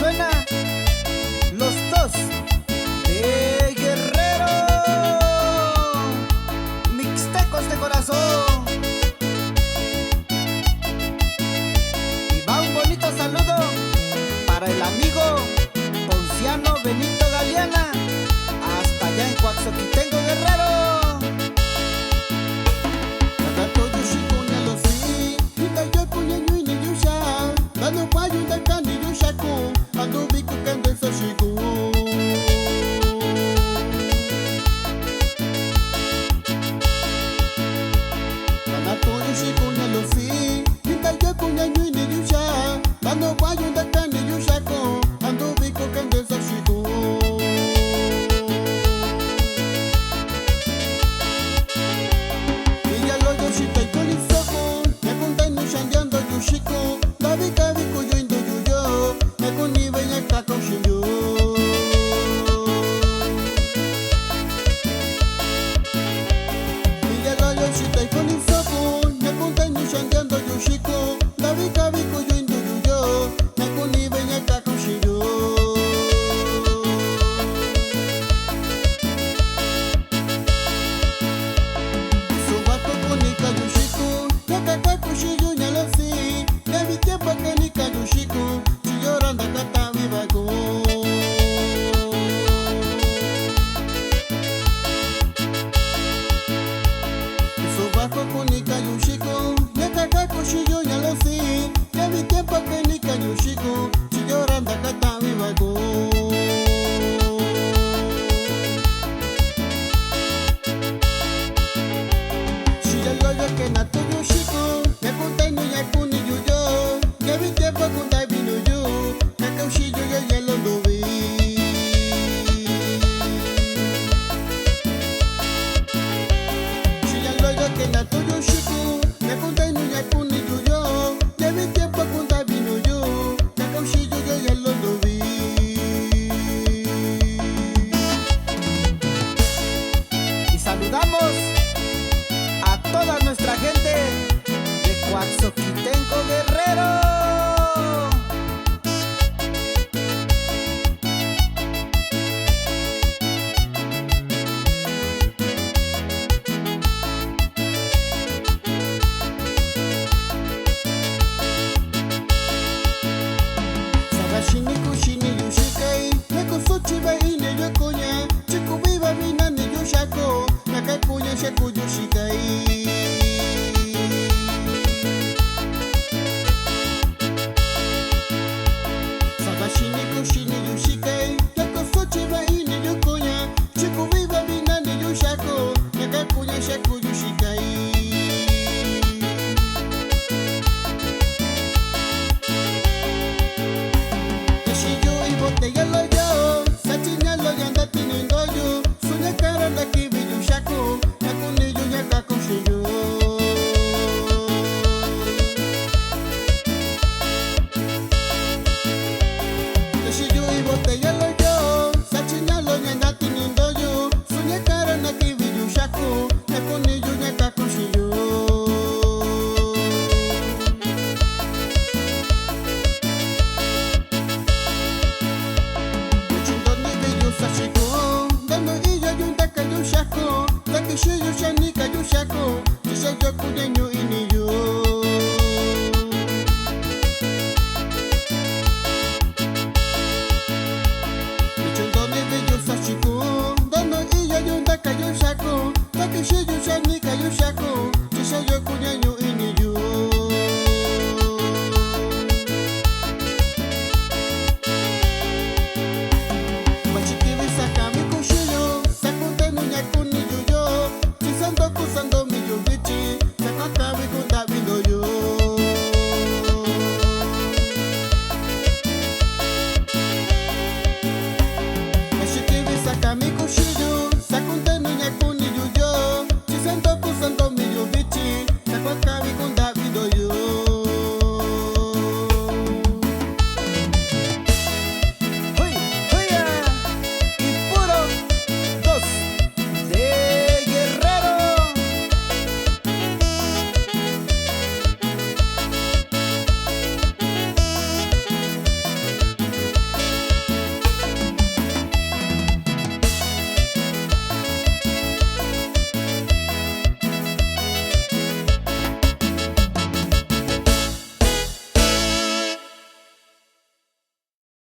suena los dos de Guerrero, mixtecos de corazón. Y va un bonito saludo para el amigo Ponciano Benito Galeana, hasta allá en Coaxoquitengo, Guerrero. Saludamos a toda nuestra gente de Coaxoquitengo, Guerrero. Sabashini kushini yushikai, nekosochi baine yokonya, chikubiba minani yushako. Nakakunya shakuju shikai. Sabashini kushini yushikai, yakosochi baini yukonya, chikubiba binani yushako. Nakakunya shakuju shikai. Yashiyo ibotella lo yo, sachinya lo yanda tinindo yo, sunya karanda kibi. She